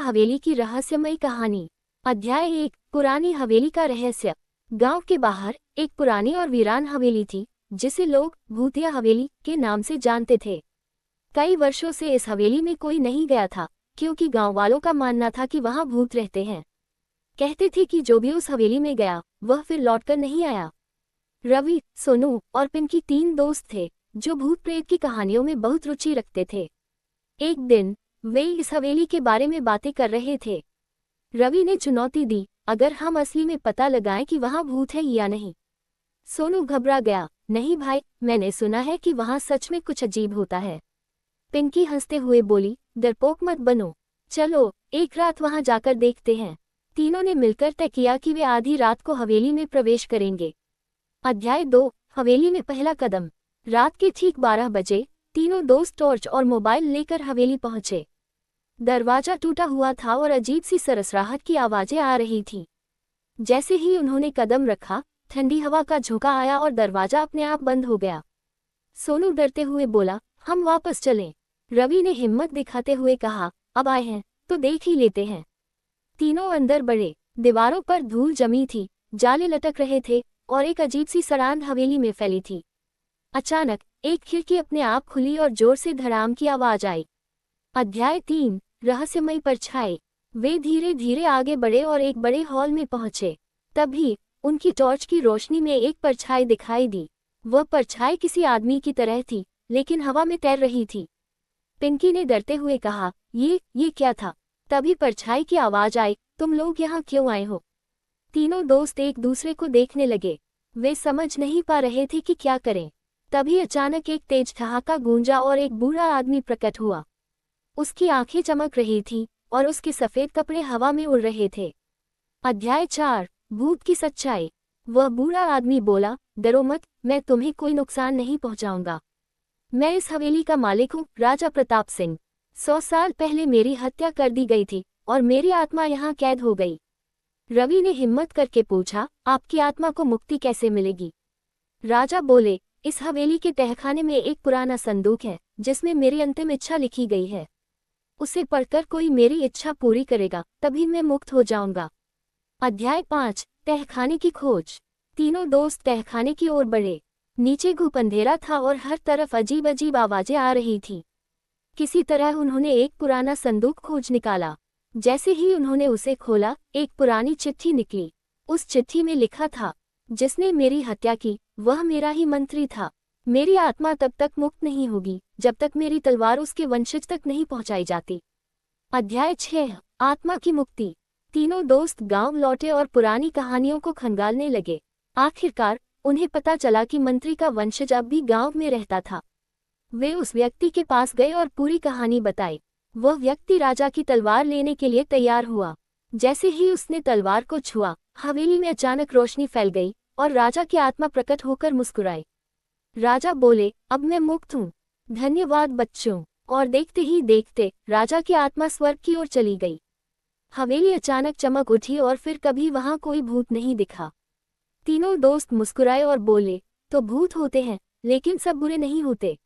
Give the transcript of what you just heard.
हवेली की रहस्यमयी कहानी। अध्याय 1। पुरानी हवेली का रहस्य। गांव के बाहर एक पुरानी और वीरान हवेली थी, जिसे लोग भूतिया हवेली के नाम से जानते थे। कई वर्षों से इस हवेली में कोई नहीं गया था, क्योंकि गांव वालों का मानना था कि वहां भूत रहते हैं। कहते थे कि जो भी उस हवेली में गया वह फिर लौटकर नहीं आया। रवि, सोनू और पिंकी 3 दोस्त थे, जो भूत प्रेत की कहानियों में बहुत रुचि रखते थे। एक दिन वे इस हवेली के बारे में बातें कर रहे थे। रवि ने चुनौती दी, अगर हम असली में पता लगाएं कि वहां भूत है या नहीं। सोनू घबरा गया, नहीं भाई, मैंने सुना है कि वहां सच में कुछ अजीब होता है। पिंकी हंसते हुए बोली, डरपोक मत बनो, चलो एक रात वहां जाकर देखते हैं। तीनों ने मिलकर तय किया कि वे आधी रात को हवेली में प्रवेश करेंगे। अध्याय 2। हवेली में पहला कदम। रात के ठीक 12 बजे तीनों दोस्त टॉर्च और मोबाइल लेकर हवेली पहुंचे। दरवाजा टूटा हुआ था और अजीब सी सरसराहट की आवाजें आ रही थीं। जैसे ही उन्होंने कदम रखा, ठंडी हवा का झोंका आया और दरवाजा अपने आप बंद हो गया। सोनू डरते हुए बोला, हम वापस चलें। रवि ने हिम्मत दिखाते हुए कहा, अब आए हैं तो देख ही लेते हैं। तीनों अंदर बढ़े। दीवारों पर धूल जमी थी, जाले लटक रहे थे और एक अजीब सी सड़ांध हवेली में फैली थी। अचानक एक खिड़की अपने आप खुली और जोर से धड़ाम की आवाज आई। अध्याय 3। रहस्यमयी परछाई। वे धीरे धीरे आगे बढ़े और एक बड़े हॉल में पहुंचे। तभी उनकी टॉर्च की रोशनी में एक परछाई दिखाई दी। वह परछाई किसी आदमी की तरह थी, लेकिन हवा में तैर रही थी। पिंकी ने डरते हुए कहा, ये क्या था? तभी परछाई की आवाज आई, तुम लोग यहाँ क्यों आए हो? तीनों दोस्त एक दूसरे को देखने लगे। वे समझ नहीं पा रहे थे कि क्या करें। तभी अचानक एक तेज ठहाका गूंजा और एक बूढ़ा आदमी प्रकट हुआ। उसकी आंखें चमक रही थीं और उसके सफेद कपड़े हवा में उड़ रहे थे। अध्याय 4। भूत की सच्चाई। वह बूढ़ा आदमी बोला, डरो मत, मैं तुम्हें कोई नुकसान नहीं पहुंचाऊंगा। मैं इस हवेली का मालिक हूँ, राजा प्रताप सिंह। 100 साल पहले मेरी हत्या कर दी गई थी और मेरी आत्मा यहाँ कैद हो गई। रवि ने हिम्मत करके पूछा, आपकी आत्मा को मुक्ति कैसे मिलेगी? राजा बोले, इस हवेली के तहखाने में एक पुराना संदूक है, जिसमें मेरी अंतिम इच्छा लिखी गई है। उसे पढ़कर कोई मेरी इच्छा पूरी करेगा, तभी मैं मुक्त हो जाऊंगा। अध्याय 5। तहखाने की खोज। तीनों दोस्त तहखाने की ओर बढ़े। नीचे घुप अंधेरा था और हर तरफ अजीब अजीब आवाजें आ रही थीं। किसी तरह उन्होंने एक पुराना संदूक खोज निकाला। जैसे ही उन्होंने उसे खोला, एक पुरानी चिट्ठी निकली। उस चिट्ठी में लिखा था, जिसने मेरी हत्या की वह मेरा ही मंत्री था। मेरी आत्मा तब तक मुक्त नहीं होगी जब तक मेरी तलवार उसके वंशज तक नहीं पहुंचाई जाती। अध्याय 6। आत्मा की मुक्ति। तीनों दोस्त गांव लौटे और पुरानी कहानियों को खंगालने लगे। आखिरकार उन्हें पता चला कि मंत्री का वंशज अब भी गांव में रहता था। वे उस व्यक्ति के पास गए और पूरी कहानी बताई। वह व्यक्ति राजा की तलवार लेने के लिए तैयार हुआ। जैसे ही उसने तलवार को छुआ, हवेली में अचानक रोशनी फैल गई और राजा की आत्मा प्रकट होकर मुस्कुराई। राजा बोले, अब मैं मुक्त हूँ। धन्यवाद बच्चों। और देखते ही देखते राजा की आत्मा स्वर्ग की ओर चली गई। हवेली अचानक चमक उठी और फिर कभी वहां कोई भूत नहीं दिखा। तीनों दोस्त मुस्कुराए और बोले, तो भूत होते हैं, लेकिन सब बुरे नहीं होते।